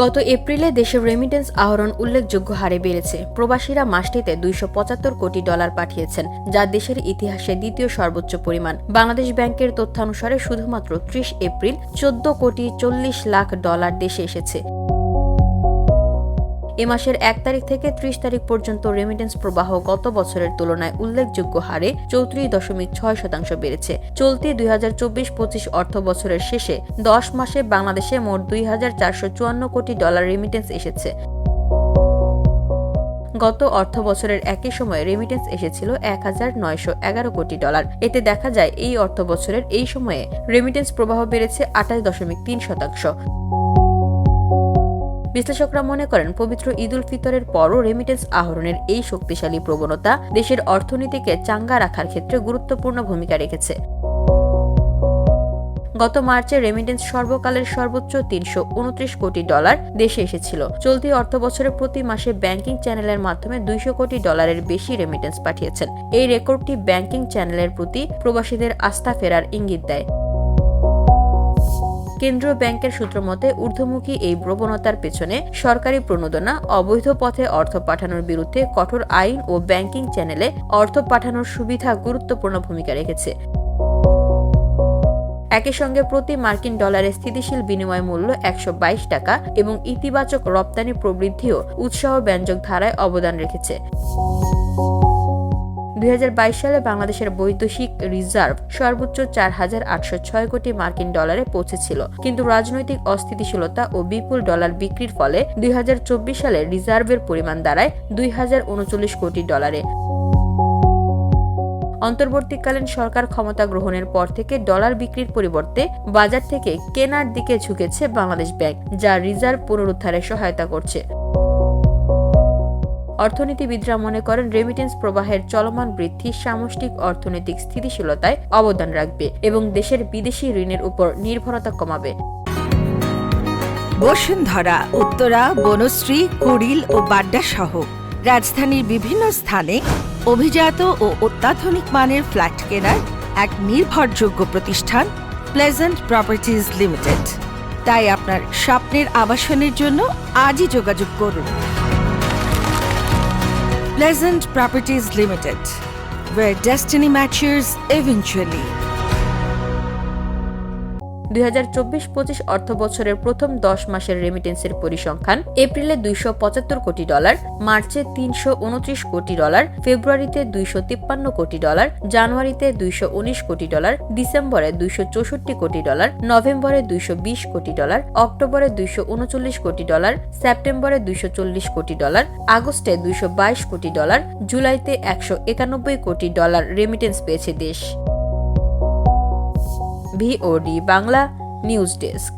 গত এপ্রিলে দেশের রেমিটেন্স আহরণ উল্লেখযোগ্য হারে বেড়েছে। প্রবাসীরা মাসটিতে $275 কোটি পাঠিয়েছেন, যা দেশের ইতিহাসে দ্বিতীয় সর্বোচ্চ পরিমাণ। বাংলাদেশ ব্যাংকের তথ্যানুসারে শুধুমাত্র 30 এপ্রিল $14.40 কোটি দেশে এসেছে। এ মাসের 1 তারিখ থেকে 30 তারিখ পর্যন্ত রেমিটেন্স প্রবাহ গত বছরের তুলনায় উল্লেখযোগ্য হারে 34.6% বেড়েছে। চলতি 2024-25 অর্থ বছরের শেষে 10 মাসে বাংলাদেশে মোট $2,454 কোটি রেমিটেন্স এসেছে। গত অর্থ বছরের একই সময়ে রেমিটেন্স এসেছিল $1,911 কোটি। এতে দেখা যায় এই অর্থ বছরের এই সময়ে রেমিটেন্স প্রবাহ বেড়েছে 28.3%। বিশ্লেষকরা মনে করেন, পবিত্র ঈদ উল ফিতরের পরও রেমিটেন্স আহরণের এই শক্তিশালী প্রবণতা দেশের অর্থনীতিকে চাঙ্গা রাখার ক্ষেত্রে গুরুত্বপূর্ণ ভূমিকা রেখেছে। গত মার্চে রেমিটেন্স সর্বকালের সর্বোচ্চ $329 কোটি দেশে এসেছিল। চলতি অর্থ বছরে প্রতি মাসে ব্যাংকিং চ্যানেলের মাধ্যমে $200 কোটি বেশি রেমিটেন্স পাঠিয়েছেন। এই রেকর্ডটি ব্যাংকিং চ্যানেলের প্রতি প্রবাসীদের আস্থা ফেরার ইঙ্গিত দেয়। কেন্দ্রীয় ব্যাংকের সূত্র মতে, ঊর্ধ্বমুখী এই প্রবণতার পেছনে সরকারি প্রণোদনা, অবৈধ পথে অর্থ পাঠানোর বিরুদ্ধে কঠোর আইন ও ব্যাংকিং চ্যানেলে অর্থ পাঠানোর সুবিধা গুরুত্বপূর্ণ ভূমিকা রেখেছে। একই সঙ্গে প্রতি মার্কিন ডলারের স্থিতিশীল বিনিময় মূল্য $122 এবং ইতিবাচক রপ্তানি প্রবৃদ্ধিও উৎসাহব্যঞ্জক ধারায় অবদান রেখেছে। 2022 সালে বাংলাদেশের বৈদেশিক রিজার্ভ সর্বোচ্চ $4,806 কোটি পৌঁছেছিল, কিন্তু রাজনৈতিক অস্থিতিশীলতা ও বিপুল ডলার বিক্রির ফলে 2024 সালে রিজার্ভের পরিমাণ দাঁড়ায় $2,039 কোটি। অন্তর্বর্তীকালীন সরকার ক্ষমতা গ্রহণের পর থেকে ডলার বিক্রির পরিবর্তে বাজার থেকে কেনার দিকে ঝুঁকেছে বাংলাদেশ ব্যাংক, যা রিজার্ভ পুনরুদ্ধারে সহায়তা করছে। অর্থনীতিবিদরা মনে করেন, রেমিটেন্স প্রবাহের চলমান বৃদ্ধি সামষ্টিক অর্থনৈতিক স্থিতিশীলতায় অবদান রাখবে এবং দেশের বিদেশি ঋণের উপর নির্ভরতা কমাবে। বসুন্ধরা, উত্তরা, বনশ্রী, কুড়িল ও বাড্ডা সহ রাজধানীর বিভিন্ন স্থানে অভিজাত ও অত্যাধুনিক মানের ফ্ল্যাট কেনার এক নির্ভরযোগ্য প্রতিষ্ঠান প্লেজেন্ট প্রপার্টিজ লিমিটেড। তাই আপনার স্বপ্নের আবাসনের জন্য আজই যোগাযোগ করুন। Pleasant Properties Limited, where destiny matches eventually. 2024-25 অর্থ বছরের প্রথম 10 মাসের রেমিটেন্সের পরিসংখ্যান: এপ্রিলে $275 কোটি, মার্চে $329 কোটি, ফেব্রুয়ারিতে $253 কোটি, জানুয়ারিতে $219 কোটি, ডিসেম্বরে $264 কোটি, নভেম্বরে $220 কোটি, অক্টোবরে $239 কোটি, সেপ্টেম্বরে $240 কোটি, আগস্টে $222 কোটি, জুলাইতে $191 কোটি রেমিটেন্স পেয়েছে দেশ। VOD Bangla news desk.